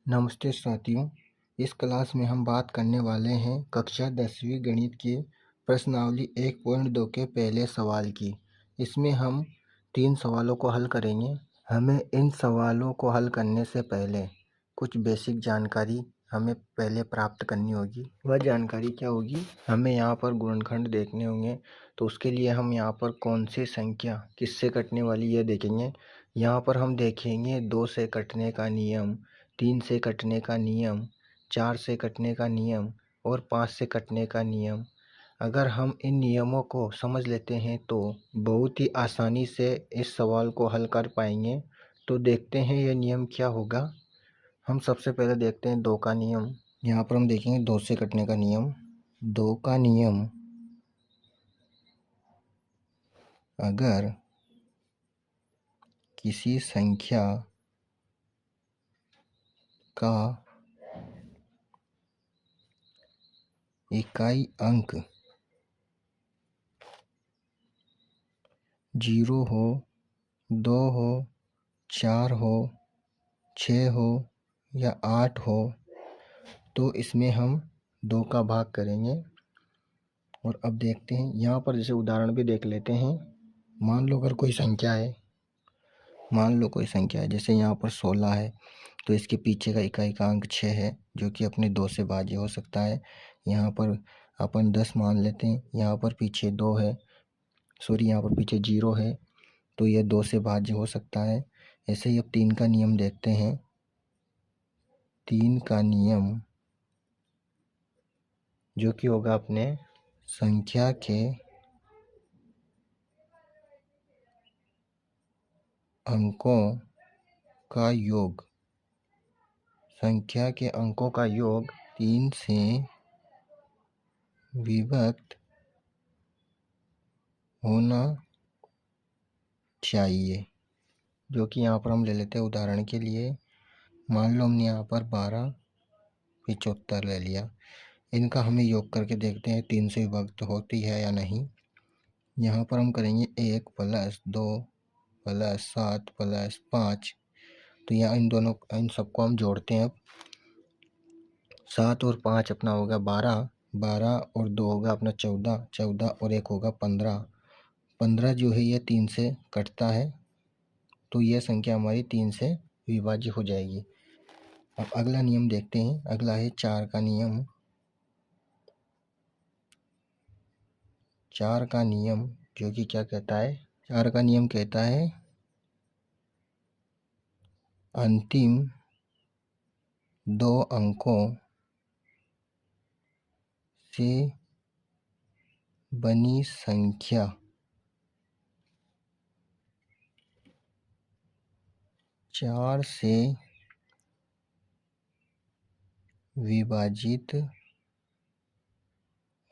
नमस्ते साथियों, इस क्लास में हम बात करने वाले हैं कक्षा 10वीं गणित के प्रश्नावली 1.2 के पहले सवाल की। इसमें हम 3 सवालों को हल करेंगे। हमें इन सवालों को हल करने से पहले कुछ बेसिक जानकारी हमें पहले प्राप्त करनी होगी। वह जानकारी क्या होगी? हमें यहाँ पर गुणनखंड देखने होंगे, तो उसके लिए हम यहाँ पर कौन सी संख्या किससे कटने वाली यह देखेंगे। यहाँ पर हम देखेंगे 2 से कटने का नियम, 3 से कटने का नियम, 4 से कटने का नियम और 5 से कटने का नियम। अगर हम इन नियमों को समझ लेते हैं तो बहुत ही आसानी से इस सवाल को हल कर पाएंगे। तो देखते हैं यह नियम क्या होगा। हम सबसे पहले देखते हैं 2 का नियम। यहाँ पर हम देखेंगे 2 से कटने का नियम। 2 का नियम, अगर किसी संख्या का इकाई अंक 0 हो, 2 हो, 4 हो, 6 हो या 8 हो, तो इसमें हम 2 का भाग करेंगे। और अब देखते हैं, यहाँ पर जैसे उदाहरण भी देख लेते हैं। मान लो कोई संख्या है, जैसे यहाँ पर 16 है, तो इसके पीछे का इकाई का अंक 6 है, जो कि अपने 2 से भाज्य हो सकता है। यहाँ पर अपन 10 मान लेते हैं, यहाँ पर पीछे 2 है, यहाँ पर पीछे 0 है, तो यह 2 से भाज्य हो सकता है। ऐसे ही अब 3 का नियम देखते हैं। 3 का नियम जो कि होगा अपने संख्या के अंकों का योग। संख्या के अंकों का योग 3 से विभक्त होना चाहिए, जो कि यहाँ पर हम ले लेते हैं उदाहरण के लिए। मान लो हमने यहाँ पर 12 75 ले लिया। इनका हमें योग करके देखते हैं 3 से विभक्त होती है या नहीं। यहाँ पर हम करेंगे 1 + 2 + 7 + 5। तो यहाँ इन सबको हम जोड़ते हैं। अब 7 और 5 अपना होगा 12, 12 और 2 होगा अपना 14, 14 और 1 होगा 15। 15 जो है ये 3 से कटता है, तो यह संख्या हमारी 3 से विभाज्य हो जाएगी। अब अगला नियम देखते हैं। अगला है 4 का नियम। 4 का नियम जो कि क्या कहता है? 4 का नियम कहता है अंतिम 2 अंकों से बनी संख्या 4 से विभाजित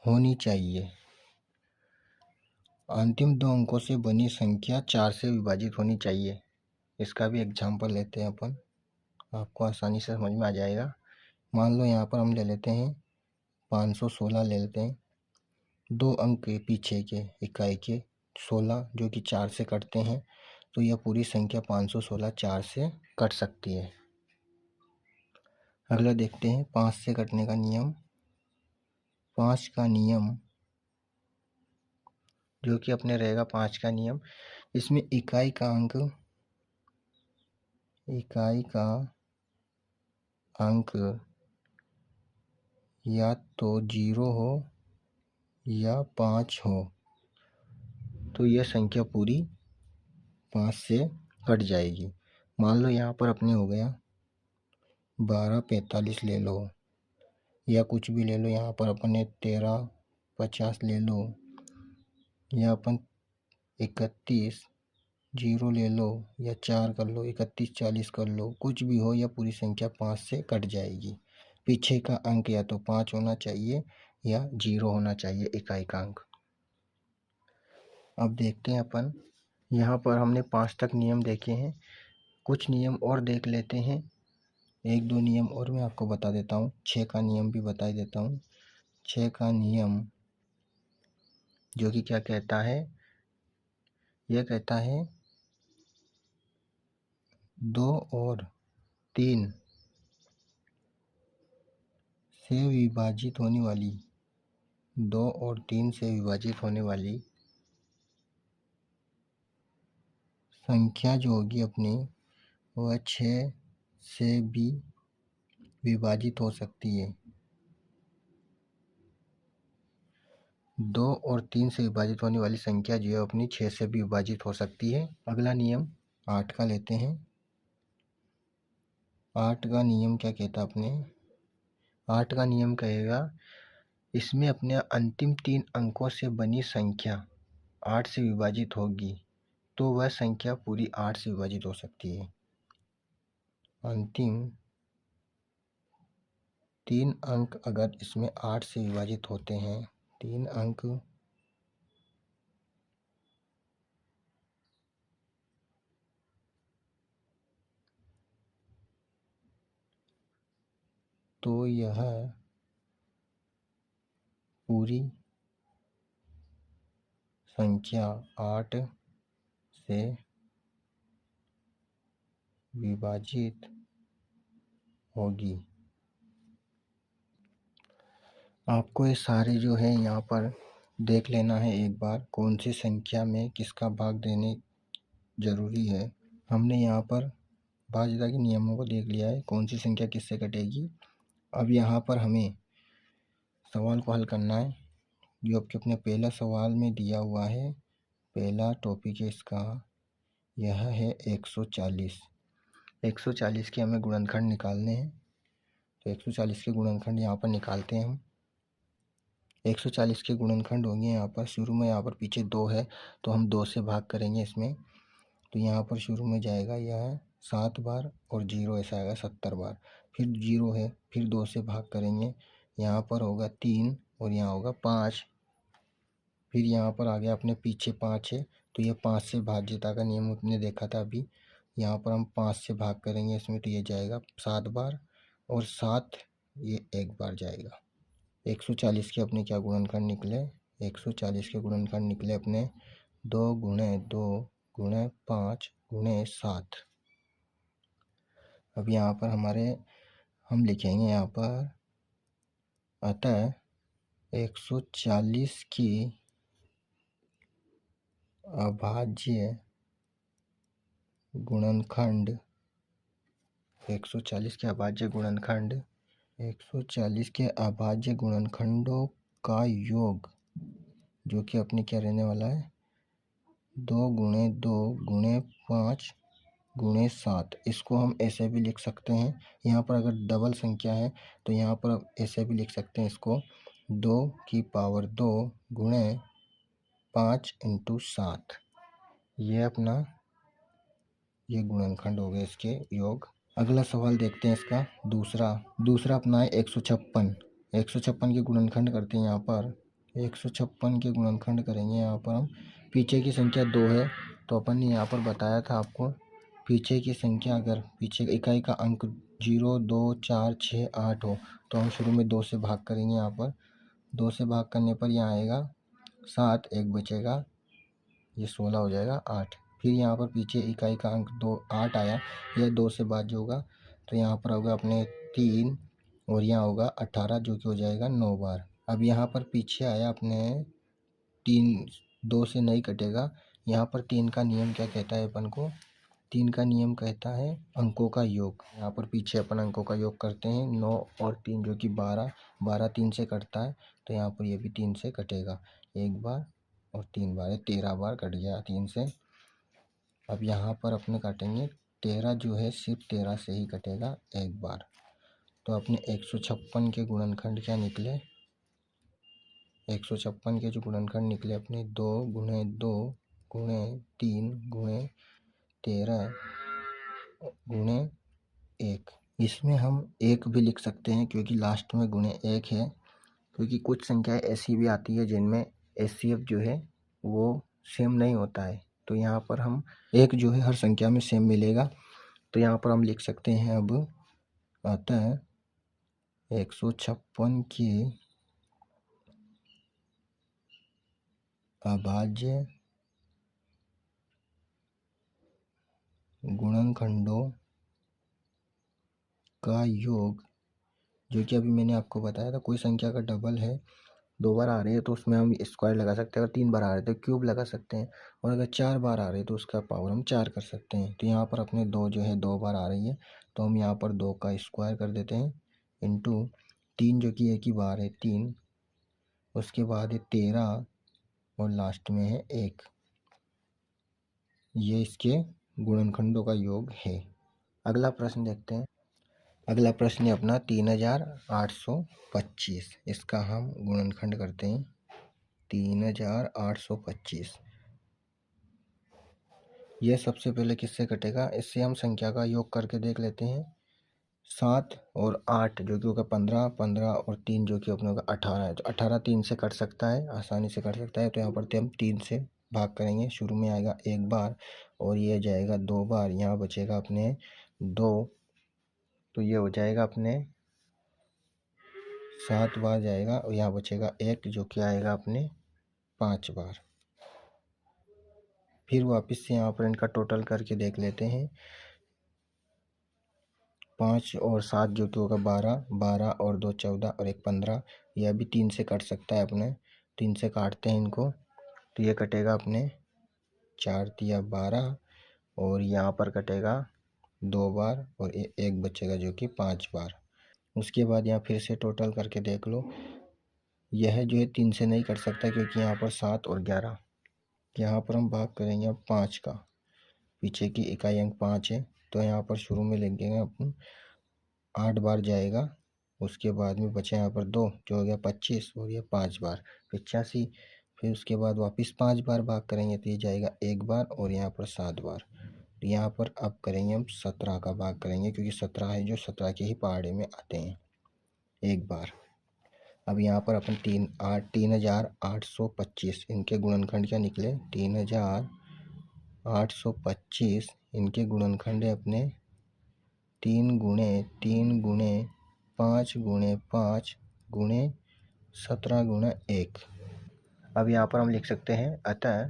होनी चाहिए। अंतिम 2 अंकों से बनी संख्या 4 से विभाजित होनी चाहिए। इसका भी एग्जाम्पल लेते हैं अपन, आपको आसानी से समझ में आ जाएगा। मान लो यहाँ पर हम ले लेते हैं 516 ले लेते हैं। 2 अंक के पीछे के इकाई के 16 जो कि 4 से कटते हैं, तो यह पूरी संख्या 516 4 से कट सकती है। अगला देखते हैं 5 से कटने का नियम। 5 का नियम जो कि अपने रहेगा 5 का नियम। इसमें इकाई का अंक या तो 0 हो या 5 हो, तो यह संख्या पूरी 5 से कट जाएगी। मान लो यहाँ पर अपने हो गया 1245 ले लो, या कुछ भी ले लो। यहाँ पर अपने 1350 ले लो, या अपन 31 0 ले लो, या 4 कर लो, 3140 कर लो। कुछ भी हो, या पूरी संख्या 5 से कट जाएगी। पीछे का अंक या तो 5 होना चाहिए या 0 होना चाहिए इकाई का अंक। अब देखते हैं अपन, यहाँ पर हमने 5 तक नियम देखे हैं। कुछ नियम और देख लेते हैं। 1-2 नियम और मैं आपको बता देता हूँ। 6 का नियम भी बता देता हूँ। 6 का नियम जो कि क्या कहता है? यह कहता है 2 और 3 से विभाजित होने वाली 2 और 3 से विभाजित होने वाली संख्या जो होगी अपनी वह 6 से भी विभाजित हो सकती है। 2 और 3 से विभाजित होने वाली संख्या जो है अपनी 6 से भी विभाजित हो सकती है। अगला नियम 8 का लेते हैं। 8 का नियम क्या कहता है अपने? 8 का नियम कहेगा इसमें अपने अंतिम 3 अंकों से बनी संख्या 8 से विभाजित होगी तो वह संख्या पूरी 8 से विभाजित हो सकती है। अंतिम 3 अंक अगर इसमें 8 से विभाजित होते हैं, 3 अंक तो यह पूरी संख्या 8 से विभाजित होगी। आपको ये सारे जो है यहाँ पर देख लेना है एक बार, कौन सी संख्या में किसका भाग देने जरूरी है। हमने यहाँ पर भाज्यता के नियमों को देख लिया है, कौन सी संख्या किससे कटेगी। अब यहाँ पर हमें सवाल को हल करना है जो आपके अपने पहला सवाल में दिया हुआ है। पहला टॉपिक है इसका, यह है 140। 140 के हमें गुणनखंड निकालने हैं तो 140 के गुणनखंड यहाँ पर निकालते हैं हम। 140 के गुणनखंड होंगे यहाँ पर, शुरू में यहाँ पर पीछे 2 है तो हम 2 से भाग करेंगे इसमें, तो यहाँ पर शुरू में जाएगा यह 7 बार और 0 ऐसा आएगा 70 बार। फिर 0 है, फिर 2 से भाग करेंगे, यहाँ पर होगा 3 और यहाँ होगा 5। फिर यहाँ पर आ गया अपने पीछे 5 है तो ये 5 से भाज्यता का नियम आपने देखा था अभी। यहाँ पर हम 5 से भाग करेंगे इसमें तो ये जाएगा 7 बार और 7 ये 1 बार जाएगा। 140 के अपने क्या गुणनखंड निकले? 140 के गुणनखंड निकले अपने 2 गुणे 2 गुणे 5 गुणे 7। अब यहाँ पर हमारे हम लिखेंगे यहाँ पर, अतः 140 की अभाज्य गुणनखंड 140 के अभाज्य गुणनखंड 140 के अभाज्य गुणनखंडों का योग जो कि अपने क्या रहने वाला है 2 गुणे 2 गुणे 5 गुणे 7। इसको हम ऐसे भी लिख सकते हैं, यहाँ पर अगर डबल संख्या है तो यहाँ पर ऐसे भी लिख सकते हैं इसको 2 की पावर 2 गुणे 5 इंटू 7। ये अपना ये गुणनखंड हो गए इसके योग। अगला सवाल देखते हैं इसका दूसरा अपना है 156। 156 के गुणनखंड करते हैं यहाँ पर। 156 के गुणनखंड करेंगे यहाँ पर हम, पीछे की संख्या 2 है तो अपन ने यहाँ पर बताया था आपको, पीछे की संख्या अगर पीछे इकाई का अंक 0 2 4 6 8 हो तो हम शुरू में 2 से भाग करेंगे। यहाँ पर 2 से भाग करने पर यहाँ आएगा 7, 1 बचेगा, ये 16 हो जाएगा 8। फिर यहाँ पर पीछे इकाई का अंक 2 8 आया, यह 2 से भाज्य होगा तो यहाँ पर होगा अपने 3 और यहाँ होगा 18 जो कि हो जाएगा 9 बार। अब यहाँ पर पीछे आया अपने 3, 2 से नहीं कटेगा। यहाँ पर 3 का नियम क्या कहता है अपन को? 3 का नियम कहता है अंकों का योग। यहाँ पर पीछे अपन अंकों का योग करते हैं, 9 और 3 जो कि 12, 12 3 से कटता है तो यहाँ पर ये भी 3 से कटेगा, 1 बार और 3 बार, 13 बार कट गया 3 से। अब यहाँ पर अपने काटेंगे 13 जो है सिर्फ 13 से ही कटेगा 1 बार। तो अपने 156 के गुणनखंड क्या निकले? 156 के जो गुणनखंड निकले अपने 2 गुणे 2 गुणे 3 गुणे 13 गुणे 1। इसमें हम 1 भी लिख सकते हैं क्योंकि लास्ट में गुणे 1 है, क्योंकि कुछ संख्याएं ऐसी भी आती है जिनमें एचसीएफ जो है वो सेम नहीं होता है। तो यहाँ पर हम 1 जो है हर संख्या में सेम मिलेगा तो यहाँ पर हम लिख सकते हैं अब, अतः 156 की अभाज्य गुणनखंडों का योग जो कि अभी मैंने आपको बताया था। कोई संख्या का डबल है, 2 बार आ रही है तो उसमें हम स्क्वायर लगा सकते हैं, अगर 3 बार आ रहे हैं तो क्यूब लगा सकते हैं, और अगर 4 बार आ रही है तो उसका पावर हम 4 कर सकते हैं। तो यहाँ पर अपने 2 जो है 2 बार आ रही है तो हम यहाँ पर 2 का स्क्वायर कर देते हैं इंटू 3 जो कि एक ही बार है 3, उसके बाद है 13 और लास्ट में है 1। ये इसके गुणनखंडों का योग है। अगला प्रश्न देखते हैं। अगला प्रश्न है अपना 3825। इसका हम गुणनखंड करते हैं 3825। यह सबसे पहले किससे कटेगा, इससे हम संख्या का योग करके देख लेते हैं। 7 और 8 जो कि होगा 15, 15 और 3 जो कि अपने होगा 18 है। तो 18 3 से कट सकता है, आसानी से कट सकता है। तो यहाँ पर हम 3 से भाग करेंगे। शुरू में आएगा 1 बार और ये जाएगा 2 बार, यहाँ बचेगा अपने 2, तो ये हो जाएगा अपने 7 बार जाएगा और यहाँ बचेगा 1 जो कि आएगा अपने 5 बार। फिर वापस से यहाँ पर इनका टोटल करके देख लेते हैं। 5 और 7 जो कि होगा 12, 12 और 2 14 और 1 15। यह भी 3 से कट सकता है अपने, 3 से काटते हैं इनको तो ये कटेगा अपने 4 तिया 12 और यहाँ पर कटेगा 2 बार और एक बचेगा जो कि 5 बार। उसके बाद यहाँ फिर से टोटल करके देख लो। यह जो है 3 से नहीं कट सकता क्योंकि यहाँ पर 7 और 11, यहाँ पर हम भाग करेंगे अब 5 का। पीछे की इकाई अंक 5 है तो यहाँ पर शुरू में लिख देंगे अपन 8 बार जाएगा। उसके बाद में बचे यहाँ पर 2 जो हो गया 25 और ये 5 बार 85। फिर उसके बाद वापस 5 बार भाग करेंगे तो ये जाएगा 1 बार और यहाँ पर 7 बार। तो यहाँ पर अब करेंगे हम 17 का भाग करेंगे क्योंकि 17 है जो 17 के ही पहाड़े में आते हैं 1 बार। अब यहाँ पर अपन 3825 इनके गुणनखंड क्या निकले, 3825 इनके गुणनखंड है अपने 3 गुणे 3 गुणे 5 गुणे 5 गुणे 17 गुणा 1। अब यहाँ पर हम लिख सकते हैं अतः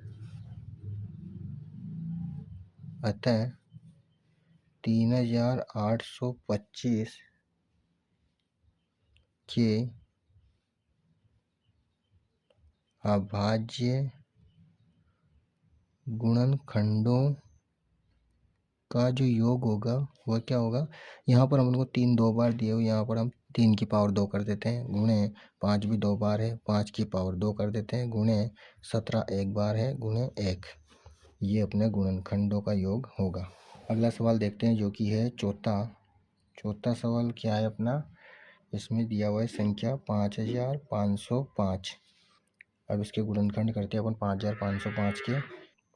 3825 के अभाज्य गुणनखंडों का जो योग होगा वह क्या होगा। यहाँ पर हम उनको 3 2 बार दिए हुए, यहाँ पर हम 3 की पावर 2 कर देते हैं, गुणे 5 भी 2 बार है 5 की पावर 2 कर देते हैं, गुणे 17 1 बार है, गुणे 1। ये अपने गुणनखंडों का योग होगा। अगला सवाल देखते हैं जो कि है चौथा सवाल क्या है अपना। इसमें दिया हुआ है संख्या 5505। अब इसके गुणनखंड करते हैं अपन 5505 के।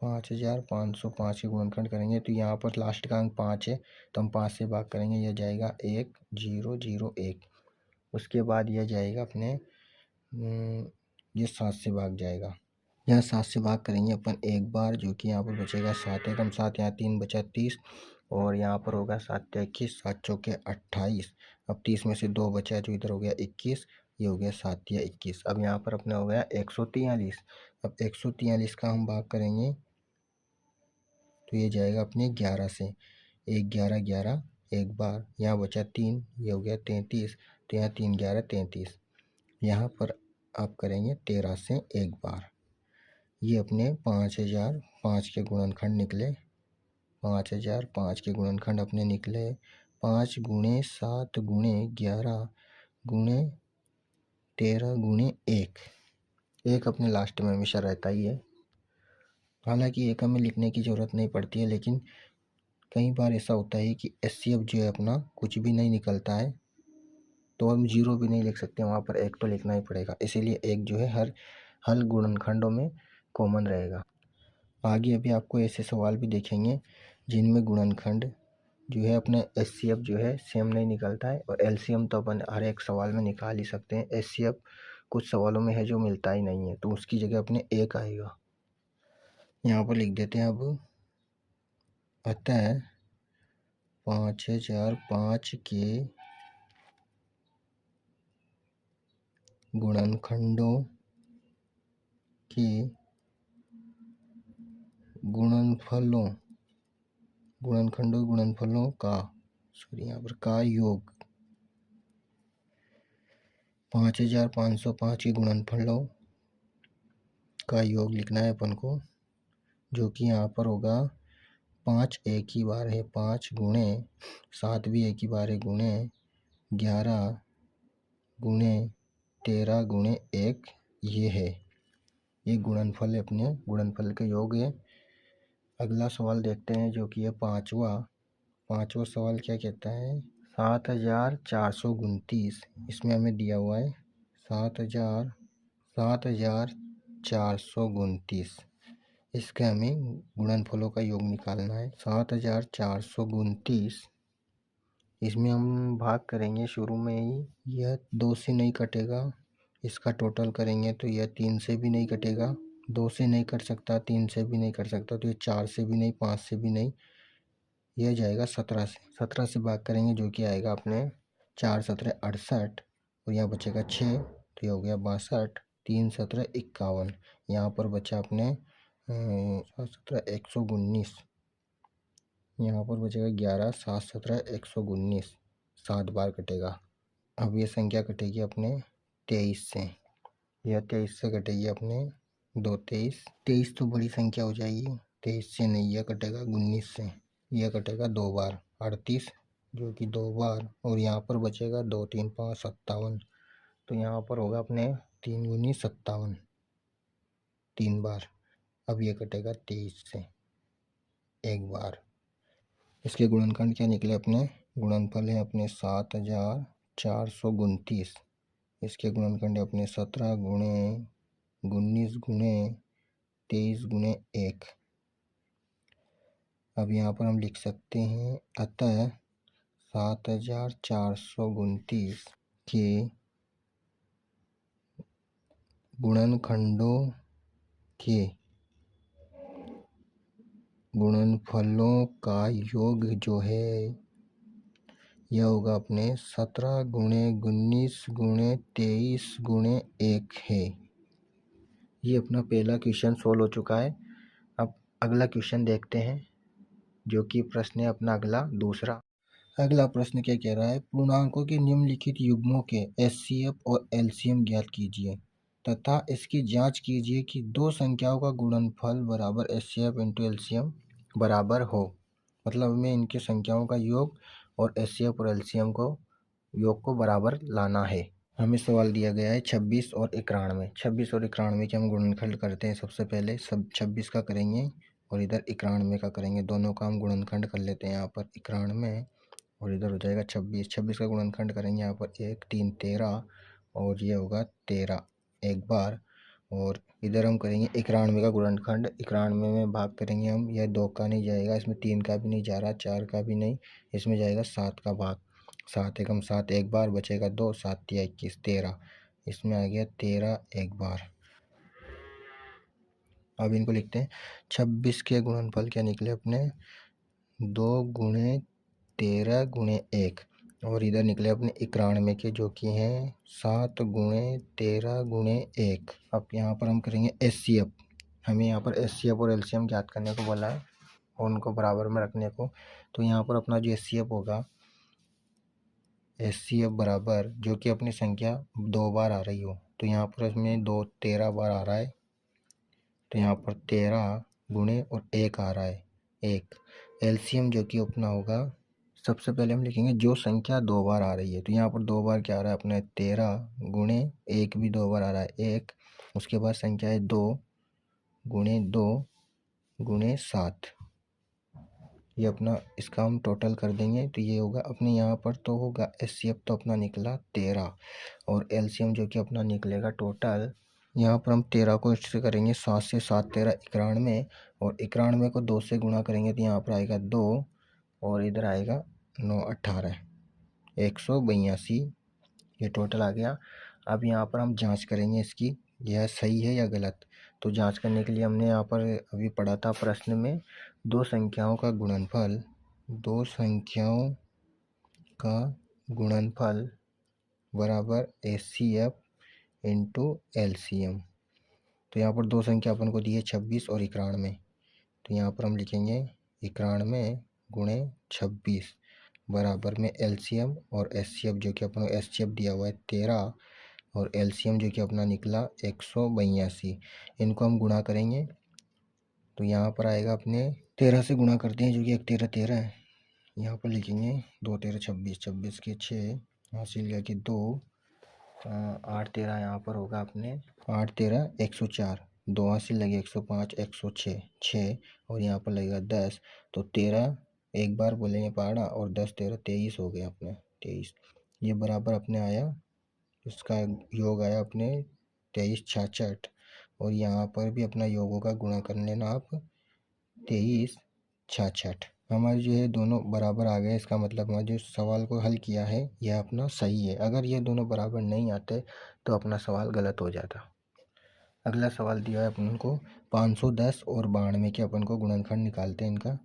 5505 के गुणनखंड करेंगे तो यहाँ पर लास्ट का अंक 5 है तो हम 5 से भाग करेंगे, यह जाएगा 1 0 0 1। उसके बाद यह जाएगा अपने ये 7 से भाग जाएगा, यहाँ 7 से भाग करेंगे अपन 1 बार जो कि यहाँ पर बचेगा 7 है, कम 7 यहाँ 3 बचा 30 और यहाँ पर होगा 7 21 7 चौके 28। अब 30 में से 2 बचा जो इधर हो गया 21, ये हो गया 7 या 21। अब यहाँ पर अपना हो गया 143। अब 143 का हम भाग करेंगे तो ये जाएगा अपने 11 से, 1 11 11 1 बार, यहाँ बचा 3, ये हो गया 33, तो यहाँ 3 11 33। यहाँ पर आप करेंगे 13 से 1 बार। ये अपने 5005 के गुणनखंड निकले। 5005 के गुणनखंड अपने निकले 5 गुणे 7 गुणे 11 गुणे 13 गुणे 1 अपने लास्ट में हमेशा रहता ही है। हालांकि एक हमें लिखने की ज़रूरत नहीं पड़ती है, लेकिन कई बार ऐसा होता है कि एचसीएफ जो है अपना कुछ भी नहीं निकलता है तो हम 0 भी नहीं लिख सकते, वहाँ पर 1 तो लिखना ही पड़ेगा। इसीलिए 1 जो है हर गुणनखंडों में कॉमन रहेगा। आगे अभी आपको ऐसे सवाल भी देखेंगे जिनमें गुणनखंड जो है अपने एचसीएफ जो है सेम नहीं निकलता है, और एलसीएम तो अपन हर एक सवाल में निकाल ही सकते हैं। एचसीएफ कुछ सवालों में है जो मिलता ही नहीं है तो उसकी जगह अपने 1 आएगा। यहाँ पर लिख देते हैं अब अतः 5005 के गुणनखंडों के गुणनफलों का योग 5505 की गुणनफलों का योग लिखना है अपन को, जो कि यहाँ पर होगा 5 एक ही बार है 5 गुणे 7 भी एक ही बार है गुणे 11 गुणे 13 गुणे 1 ये है, ये गुणनफल है, अपने गुणनफल के योग है। अगला सवाल देखते हैं जो कि है पाँचवा सवाल क्या कहता है 7429। इसमें हमें दिया हुआ है 7429। इसके हमें गुणनफलों का योग निकालना है। 7429 इसमें हम भाग करेंगे शुरू में ही, यह 2 से नहीं कटेगा, इसका टोटल करेंगे तो यह 3 से भी नहीं कटेगा, 2 से नहीं कट सकता, 3 से भी नहीं कट सकता, तो ये 4 से भी नहीं, 5 से भी नहीं, यह जाएगा 17 से। 17 से भाग करेंगे जो कि आएगा अपने 4 17 68 और यहाँ बचेगा 6, तो ये हो गया 62, 3 17 51, यहाँ पर बचा अपने 17 119, यहाँ पर बचेगा 11 7 17 119, 7 बार कटेगा। अब ये संख्या कटेगी अपने 23 से, यह 23 से कटेगी अपने 2 23, 23 तो बड़ी संख्या हो जाएगी, 23 से नहीं, यह कटेगा 19 से, यह कटेगा 2 बार 38 जो कि 2 बार, और यहाँ पर बचेगा 2 3 5 57, तो यहाँ पर होगा अपने 3 गुनी 57 3 बार। अब ये कटेगा 23 से 1 बार। इसके गुणनखंड क्या निकले अपने, गुणनफल है अपने 7429, इसके गुणनखंड है अपने 17 गुणे 19 गुणे 23 गुणे 1। अब यहाँ पर हम लिख सकते हैं अतः 7429 के गुणनखंडों के गुणनफलों का योग जो है यह होगा अपने 17 गुणे 19 गुणे 23 गुणे 1 है। ये अपना पहला क्वेश्चन सोल्व हो चुका है। अब अगला क्वेश्चन देखते हैं जो कि प्रश्न है अपना अगला दूसरा। अगला प्रश्न क्या कह रहा है, पूर्णांकों के निम्नलिखित युग्मों के एचसीएफ और एलसीएम ज्ञात कीजिए तथा इसकी जांच कीजिए कि दो संख्याओं का गुणनफल बराबर एचसीएफ इंटू एलसीएम बराबर हो। मतलब हमें इनके संख्याओं का योग और एचसीएफ और एलसीएम को योग को बराबर लाना है। हमें सवाल दिया गया है 26 और 91। 26 और 91 के हम गुणनखंड करते हैं। सबसे पहले सब 26 का करेंगे और इधर 91 का करेंगे, दोनों का हम गुणनखंड कर लेते हैं। यहाँ पर 91 और इधर हो जाएगा 26। 26 का गुणनखंड करेंगे यहाँ पर 1 3 13 और ये होगा 13 एक बार, और इधर हम करेंगे 91 का गुणनखंड। 91 में भाग करेंगे हम, यह 2 का नहीं जाएगा, इसमें 3 का भी नहीं जा रहा, 4 का भी नहीं, इसमें जाएगा 7 का भाग। 7 एकम 7 एक बार, बचेगा 2, 7 तिया 21 13, इसमें आ गया 13 एक बार। अब इनको लिखते हैं। 26 के गुणनफल क्या निकले अपने 2 गुणे 13 गुणे 1, और इधर निकले अपने 91 के जो कि हैं 7 गुणे 13 गुणे 1। अब यहाँ पर हम करेंगे एचसीएफ। हमें यहाँ पर एचसीएफ और एलसीएम ज्ञात करने को बोला है और उनको बराबर में रखने को। तो यहाँ पर अपना जो एचसीएफ होगा, एचसीएफ बराबर जो कि अपनी संख्या 2 बार आ रही हो, तो यहाँ पर इसमें 2 13 बार आ रहा है, तो यहाँ पर 13 गुणे और 1 आ रहा है 1। एलसीएम जो कि अपना होगा, सबसे पहले हम लिखेंगे जो संख्या 2 बार आ रही है, तो यहाँ पर 2 बार क्या आ रहा है अपने 13 गुणे 1 भी 2 बार आ रहा है 1। उसके बाद संख्या है 2 गुणे 2 गुणे 7, ये अपना इसका हम टोटल कर देंगे तो ये होगा अपने यहाँ पर तो होगा एचसीएफ तो अपना निकला 13 और एलसीएम जो कि अपना निकलेगा टोटल। यहाँ पर हम 13 को इससे करेंगे 7 से 7 13 91, और 91 को 2 से गुणा करेंगे तो यहाँ पर आएगा 2 और इधर आएगा 9 18 182, ये टोटल आ गया। अब यहाँ पर हम जांच करेंगे इसकी यह सही है या गलत। तो जांच करने के लिए हमने यहाँ पर अभी पढ़ा था प्रश्न में, दो संख्याओं का गुणनफल बराबर एचसीएफ इंटू एलसीएम। तो यहाँ पर दो संख्या अपन को दी है 26 और 91, तो यहाँ पर हम लिखेंगे 91 गुणे 26 बराबर में एलसीएम और एचसीएफ जो कि अपन को एचसीएफ दिया हुआ है 13 और एलसीएम जो कि अपना निकला 182। इनको हम गुणा करेंगे तो यहाँ पर आएगा अपने 13 से गुणा करते हैं जो कि 1 13 है। यहाँ पर लिखेंगे 2 13 26, 26 के 6 हासिल किया कि 2, 8 13 यहाँ पर होगा अपने 8 13 104, 2 हासिल लगे 105 106 6 और यहाँ पर लगेगा 10। तो 13 एक बार बोलेंगे पहाड़ा और 10 13 23 हो गया अपने 23। ये बराबर अपने आया, इसका योग आया अपने 23 66। और यहाँ पर भी अपना योग होगा, गुणा कर लेना आप 23 66। हमारे जो है दोनों बराबर आ गए। इसका मतलब हमारे जो सवाल को हल किया है यह अपना सही है। अगर ये दोनों बराबर नहीं आते तो अपना सवाल गलत हो जाता। अगला सवाल दिया है अपन को 510 और 92 के अपन को गुणनखंड निकालते हैं इनका।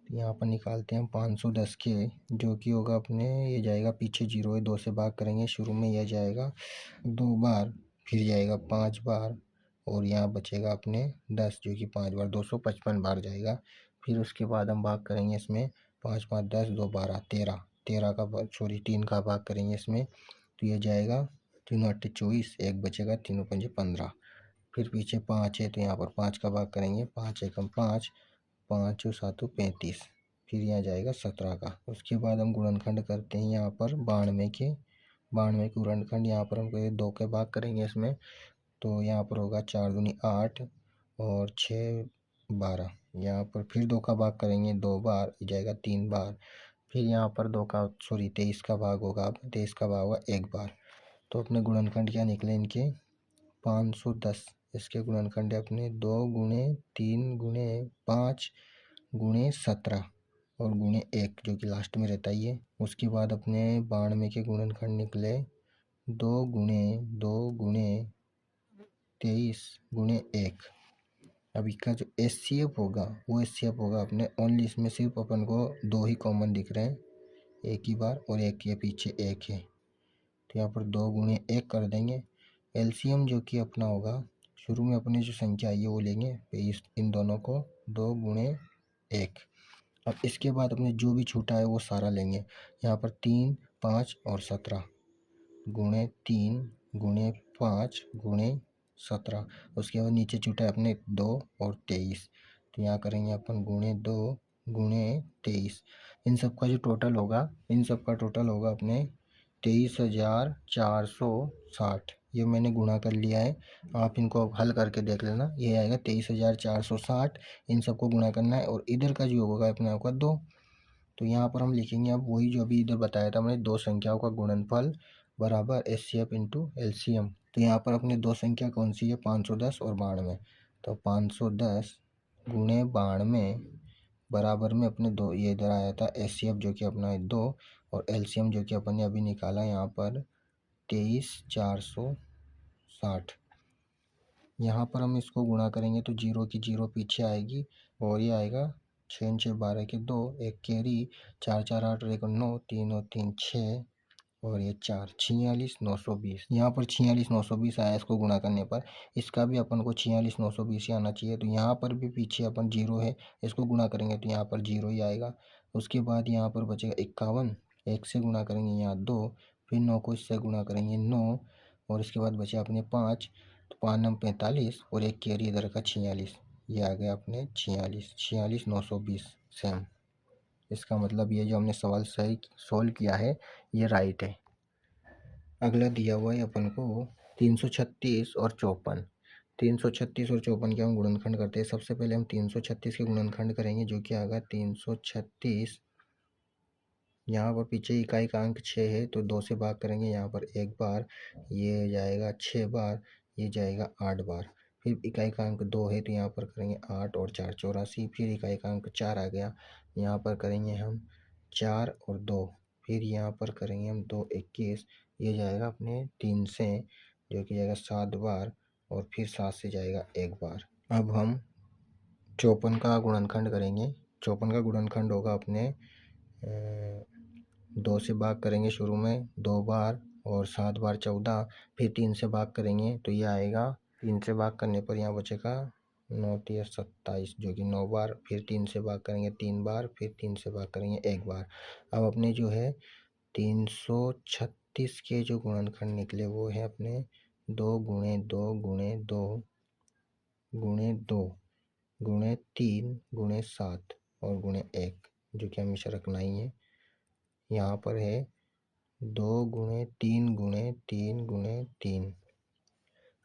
यहाँ पर निकालते हैं 510 के, जो कि होगा अपने ये जाएगा, पीछे जीरो है 2 से भाग करेंगे, शुरू में यह जाएगा 2 बार, फिर जाएगा 5 बार और यहाँ बचेगा अपने 10 जो कि 5 बार 255 बार जाएगा। फिर उसके बाद हम भाग करेंगे इसमें 5 5 10 2 12 13, 13 का 3 का भाग करेंगे इसमें तो ये जाएगा 3 8 24, एक बचेगा 3 5 15। फिर पीछे 5 है तो यहाँ पर 5 का भाग करेंगे, 5 एकम 5, 5 7 35, फिर यहाँ जाएगा 17 का। उसके बाद हम गुणनखंड करते हैं यहाँ पर 92 के गुणनखंड। यहाँ पर हम 2 के भाग करेंगे इसमें तो यहाँ पर होगा 4 दूनी 8 और 6 12। यहाँ पर फिर 2 का भाग करेंगे 2 बार, जाएगा 3 बार। फिर यहाँ पर 23 का भाग होगा, 23 का भाग होगा 1 बार। तो अपने गुणनखंड क्या निकले इनके 510। इसके गुणनखंड अपने 2 गुणे 3 गुणे 5 गुणे 17 और गुणे 1 जो कि लास्ट में रहता ही है। उसके बाद अपने 92 के गुणनखंड निकले 2 गुणे 23 गुणे 1। अब इसका जो एचसीएफ होगा वो एचसीएफ होगा अपने ओनली, इसमें सिर्फ अपन को 2 ही कॉमन दिख रहे हैं, एक ही बार और एक के पीछे 1 है तो यहाँ पर 2 गुणे 1 कर देंगे। एलसीएम जो कि अपना होगा, शुरू में अपने जो संख्या आई है वो लेंगे, इन दोनों को 2 गुणे 1। अब इसके बाद अपने जो भी छूटा है वो सारा लेंगे। यहाँ पर 3 5 और 17 गुणे 3 गुणे 5 गुणे 17। उसके बाद नीचे छूटा है अपने 2 और 23 तो यहाँ करेंगे अपन गुणे 2 गुणे 23। इन सब का जो टोटल होगा, इन सब का टोटल होगा अपने 23,460। ये मैंने गुणा कर लिया है, आप इनको हल करके देख लेना। ये आएगा 23,460। इन सबको गुणा करना है और इधर का जो होगा अपने आपका 2। तो यहाँ पर हम लिखेंगे अब वही जो अभी इधर बताया था हमने, 2 संख्याओं का गुणनफल बराबर एचसीएफ इंटू एलसीएम। तो यहाँ पर अपने 2 संख्या कौन सी है, 510 और 92। तो 510 गुणे 92 बराबर में अपने 2, ये इधर आया था एचसीएफ जो कि अपना है 2 और एलसीएम जो कि अपन ने अभी निकाला यहाँ पर 23,460। यहाँ पर हम इसको गुणा करेंगे तो 0 की 0 पीछे आएगी और ये आएगा 6 6 12 के 2, एक कैरी, 4 4 8 और 1 9, 3 और 3 6 और ये 4, 46,920। यहाँ पर 46,920 आया इसको गुणा करने पर। इसका भी अपन को 46,920 ही आना चाहिए। तो यहाँ पर भी पीछे अपन 0 है, इसको गुणा करेंगे तो यहाँ पर 0 ही आएगा। उसके बाद यहाँ पर बचेगा 51, 1 से गुणा करेंगे यहाँ 2, फिर 9 को इससे गुणा करेंगे 9 और इसके बाद बचे अपने 5, तो 5 9 45 और एक कैरी इधर का 46। ये आ गया अपने 46,920 सेम। इसका मतलब ये जो हमने सवाल सही सोल्व किया है ये राइट है। अगला दिया हुआ है अपन को 336 और 54। 336 और 54 के हम गुणनखंड करते हैं। सबसे पहले हम 336 के गुणनखंड करेंगे जो कि आएगा 336। यहाँ पर पीछे इकाई का अंक 6 है तो 2 से भाग करेंगे, यहाँ पर 1 बार, ये जाएगा 6 बार, ये जाएगा 8 बार। फिर इकाई का अंक 2 है तो यहाँ पर करेंगे 8 और 4 84। फिर इकाई का अंक 4 आ गया, यहाँ पर करेंगे हम 4 और 2, फिर यहाँ पर करेंगे हम 2 21, ये जाएगा अपने 3 से जो कि जाएगा 7 बार और फिर 7 से जाएगा 1 बार। अब हम 54 का गुणनखंड करेंगे। 54 का गुणनखंड होगा अपने 2 से भाग करेंगे, शुरू में 2 बार और 7 बार 14, फिर 3 से भाग करेंगे तो ये आएगा, 3 से भाग करने पर यहाँ बचेगा 9 3 27 जो कि 9 बार, फिर 3 से भाग करेंगे 3 बार, फिर 3 से भाग करेंगे 1 बार। अब अपने जो है 336 36 के जो गुणनखंड निकले वो है अपने 2 गुणे 2 गुणे 2 गुणे 2 गुणे 3 गुणे 7 और गुणे 1, जो कि हमेशा रखना ही है। यहाँ पर है 2 गुणे 3 गुणे 3 गुणे 3।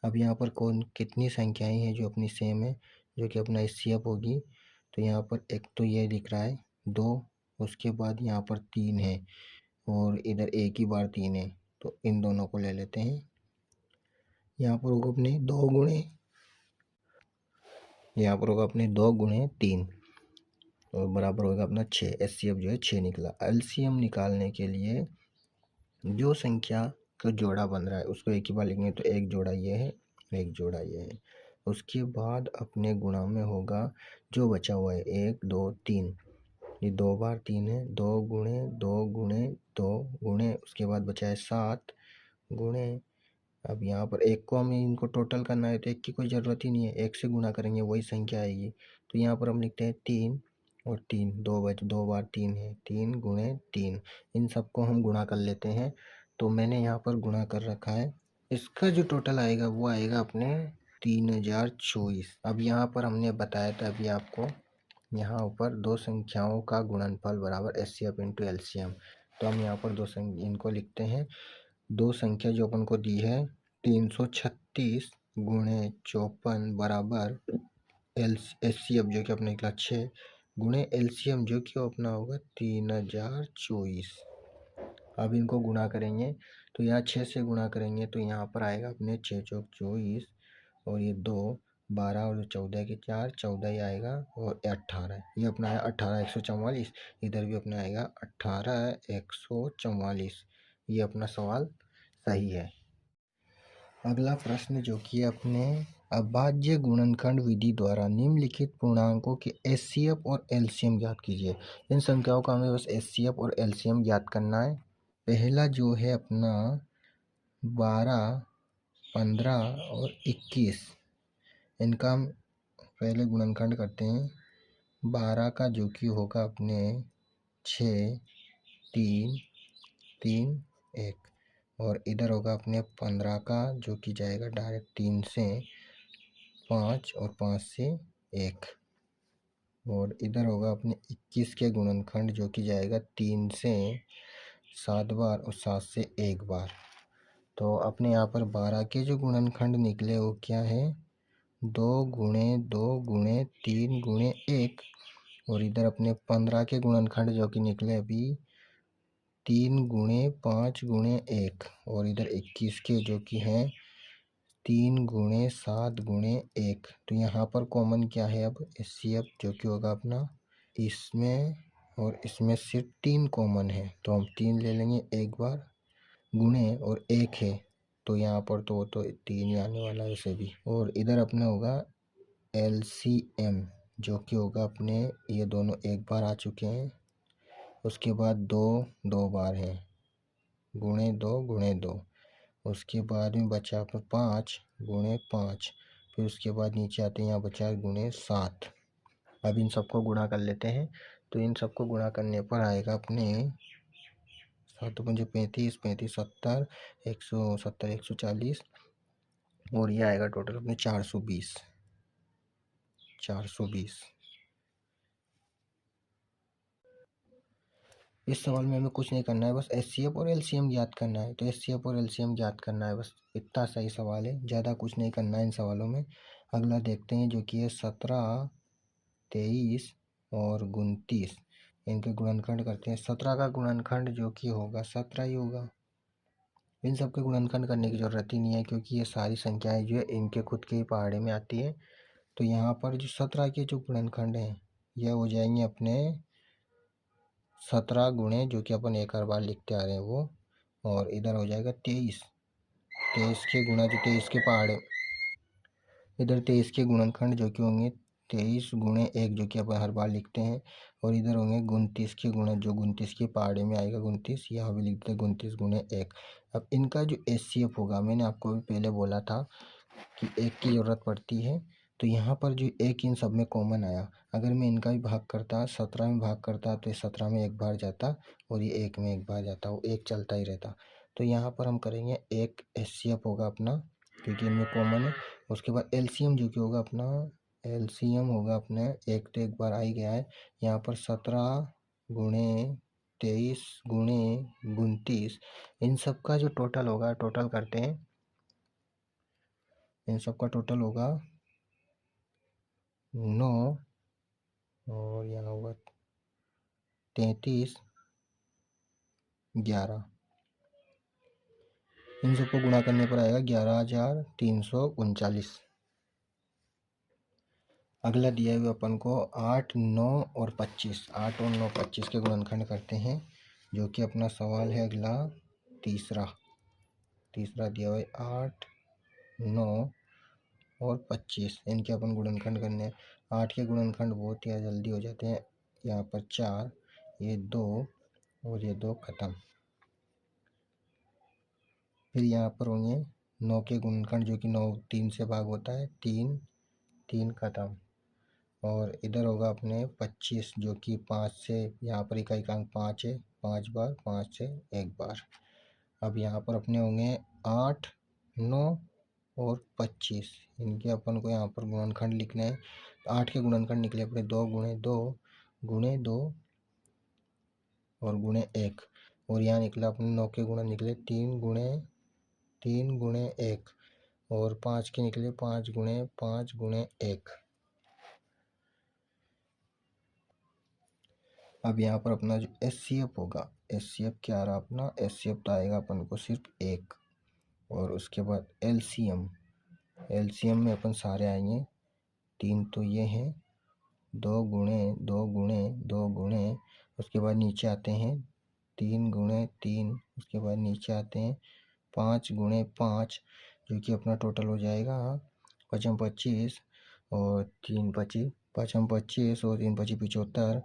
अब यहाँ पर कौन कितनी संख्याएं हैं जो अपनी सेम है, जो कि अपना एचसीएफ होगी। तो यहाँ पर एक तो ये दिख रहा है 2, उसके बाद यहाँ पर 3 है और इधर एक ही बार 3 है, तो इन दोनों को ले लेते हैं। यहाँ पर होगा अपने 2 गुणे, यहाँ पर होगा अपने 2 गुणे 3 और बराबर होगा अपना 6। एचसीएफ जो है 6 निकला। एलसीएम निकालने के लिए जो संख्या का जोड़ा बन रहा है उसको एक ही बार लिखेंगे, तो एक जोड़ा ये है, एक जोड़ा ये है। उसके बाद अपने गुणा में होगा जो बचा हुआ है 1 2 3, ये 2 बार 3 है, 2 गुणे 2 गुणे 2 गुणे, उसके बाद बचा है 7 गुणे। अब यहाँ पर एक को हमें इनको टोटल करना है तो एक की कोई ज़रूरत ही नहीं है, एक से गुणा करेंगे वही संख्या आएगी। तो यहाँ पर हम लिखते हैं 3 और 3, 2 बार 3 है, 3 गुणे 3। इन सबको हम गुणा कर लेते हैं। तो मैंने यहाँ पर गुणा कर रखा है, इसका जो टोटल आएगा वो आएगा अपने 3024। अब यहाँ पर हमने बताया था अभी आपको, यहाँ ऊपर दो संख्याओं का गुणनफल बराबर एचसीएफ इंटू एलसीएम। तो हम यहाँ पर इनको लिखते हैं। दो संख्या जो अपन को दी है 336 गुणे 54 बराबर एचसीएफ जो कि अपने निकला 6 गुणे एलसीएम जो कि अपना होगा 3024। अब इनको गुणा करेंगे तो यहाँ 6 से गुणा करेंगे तो यहाँ पर आएगा अपने 6 चौक 24 और ये 2 12 और 14 के 4 14 ही आएगा और 18, ये अपना है 18 144। इधर भी अपना आएगा 18 144। ये अपना सवाल सही है। अगला प्रश्न जो कि अपने अभाज्य गुणनखंड विधि द्वारा निम्नलिखित पूर्णांकों के एचसीएफ और एलसीएम ज्ञात कीजिए। इन संख्याओं का हमें बस एचसीएफ और एलसीएम ज्ञात करना है। पहला जो है अपना 12 15 और 21, इनका हम पहले गुणनखंड करते हैं। 12 का जो कि होगा अपने 6 3 3 1 और इधर होगा अपने 15 का जो कि जाएगा डायरेक्ट 3 से 5 और 5 से 1 और इधर होगा अपने 21 के गुणनखंड जो कि जाएगा 3 से 7 बार और 7 से 1 बार। तो अपने यहाँ पर 12 के जो गुणनखंड निकले वो क्या है 2 गुणे 2 गुणे 3 गुणे 1 और इधर अपने 15 के गुणनखंड जो कि निकले अभी 3 गुणे 5 गुणे 1 और इधर 21 के जो कि हैं 3 गुणे 7 गुणे 1। तो यहाँ पर कॉमन क्या है अब एचसीएफ जो कि होगा अपना इसमें और इसमें सिर्फ 3 कॉमन है, तो हम 3 ले लेंगे एक बार, गुणे और 1 है तो यहाँ पर तो 3 ही आने वाला है वैसे भी। और इधर अपने होगा एलसीएम जो कि होगा अपने ये दोनों एक बार आ चुके हैं, उसके बाद 2 बार है गुणे 2, उसके बाद में बचा पर 5 गुणे 5, फिर उसके बाद नीचे आते हैं यहाँ बचा गुणे 7। अब इन सबको गुणा कर लेते हैं। तो इन सबको गुणा करने पर आएगा अपने 7 पंजे 35 35 70 170 140 और ये आएगा टोटल अपने 420। इस सवाल में हमें कुछ नहीं करना है, बस एचसीएफ और एलसीएम ज्ञात करना है। तो एचसीएफ और एलसीएम ज्ञात करना है, बस इतना सही सवाल है, ज़्यादा कुछ नहीं करना है इन सवालों में। अगला देखते हैं जो कि है 17 23 और 29, इनके गुणनखंड करते हैं। 17 का गुणनखंड जो कि होगा 17 ही होगा। इन सब के गुणनखंड करने की ज़रूरत ही नहीं है क्योंकि ये सारी संख्याएं जो है इनके खुद के ही पहाड़े में आती है। तो यहाँ पर जो 17 के जो गुणनखंड हैं यह हो जाएंगे अपने 17 गुणे जो कि अपन एक हर बार लिखते आ रहे हैं वो, और इधर हो जाएगा 23 के गुणा जो 23 के पहाड़े, इधर 23 के गुणनखंड जो कि होंगे 23 गुणे 1 जो कि अपन हर बार लिखते हैं, और इधर होंगे 29 के गुणा जो 29 के पहाड़े में आएगा 29, यहाँ भी लिखते हैं 29 गुणे 1। अब इनका जो एचसीएफ होगा, मैंने आपको भी पहले बोला था कि 1 की ज़रूरत पड़ती है, तो यहाँ पर जो 1 इन सब में कॉमन आया, अगर मैं इनका भी भाग करता 17 में भाग करता तो ये 17 में एक बार जाता और ये 1 में एक बार जाता, वो 1 चलता ही रहता। तो यहाँ पर हम करेंगे एक HCF होगा अपना, क्योंकि इनमें कॉमन है। उसके बाद LCM जो कि होगा अपना, LCM होगा अपने एक तो एक बार आ ही गया है यहाँ पर 17 गुणे 23 गुणे 29, इन सब का जो टोटल होगा, टोटल करते हैं, इन सब का टोटल होगा 9 और यहाँ होगा 33 11, इन सबको गुणा करने पर आएगा 11,339। अगला दिया हुआ अपन को 8 9 और 25, 8 और 9 25 के गुणनखंड करते हैं, जो कि अपना सवाल है अगला तीसरा दिया हुआ है 8 9 और 25, इनके अपन गुणनखंड करने हैं। 8 के गुणनखंड बहुत ही जल्दी हो जाते हैं, यहाँ पर 4, ये 2 और ये 2 खत्म। फिर यहाँ पर होंगे 9 के गुणनखंड, जो कि 9 3 से भाग होता है, 3 3 खत्म। और इधर होगा अपने 25, जो कि 5 से, यहाँ पर इकाई का अंक 5 है, 5 बार, 5 से 1 बार। अब यहाँ पर अपने होंगे 8 9 और 25, इनके अपन को यहाँ पर गुणनखंड लिखना है। 8 के गुणनखंड निकले अपने 2 गुणे 2 गुणे 2 और गुणे 1, और यहाँ निकला अपने 9 के गुणन निकले 3 गुणे 1, और 5 के निकले 5 गुणे 1। अब यहाँ पर अपना जो HCF होगा, HCF क्या आ रहा अपना, HCF तो आएगा अपन को सिर्फ 1। और उसके बाद LCM में अपन सारे आएंगे, 3 तो ये हैं, 2 गुणे 2 गुणे 2 गुणे, उसके बाद नीचे आते हैं 3 गुणे 3, उसके बाद नीचे आते हैं 5 गुणे 5, जो कि अपना टोटल हो जाएगा 5 25 और 3 25, 5 25 और 3 25 75,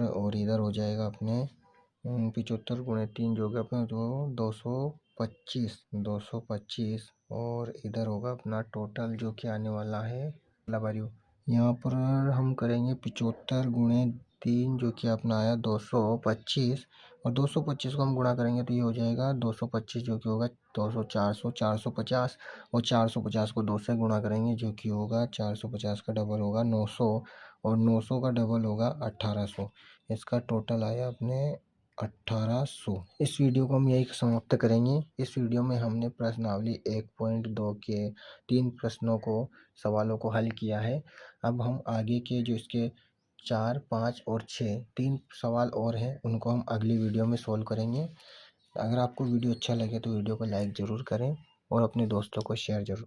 और इधर हो जाएगा अपने 75 गुणे 3 जो होगा अपने तो 225, और इधर होगा अपना टोटल जो कि आने वाला है लाभारी। यहाँ पर हम करेंगे 75 गुणे 3, जो कि अपना आया 225, और 225 को हम गुणा करेंगे तो ये हो जाएगा 225, जो कि होगा 200 400 450, और 450 को 2 से गुणा करेंगे, जो कि होगा 450 का डबल होगा 900, और 900 का डबल होगा 1800। इसका टोटल आया अपने 1800। इस वीडियो को हम यही समाप्त करेंगे। इस वीडियो में हमने प्रश्नावली 1.2 के 3 प्रश्नों को, सवालों को हल किया है। अब हम आगे के जो इसके 4 5 और 6 3 सवाल और हैं, उनको हम अगली वीडियो में सोल्व करेंगे। अगर आपको वीडियो अच्छा लगे तो वीडियो को लाइक ज़रूर करें और अपने दोस्तों को शेयर ज़रूर।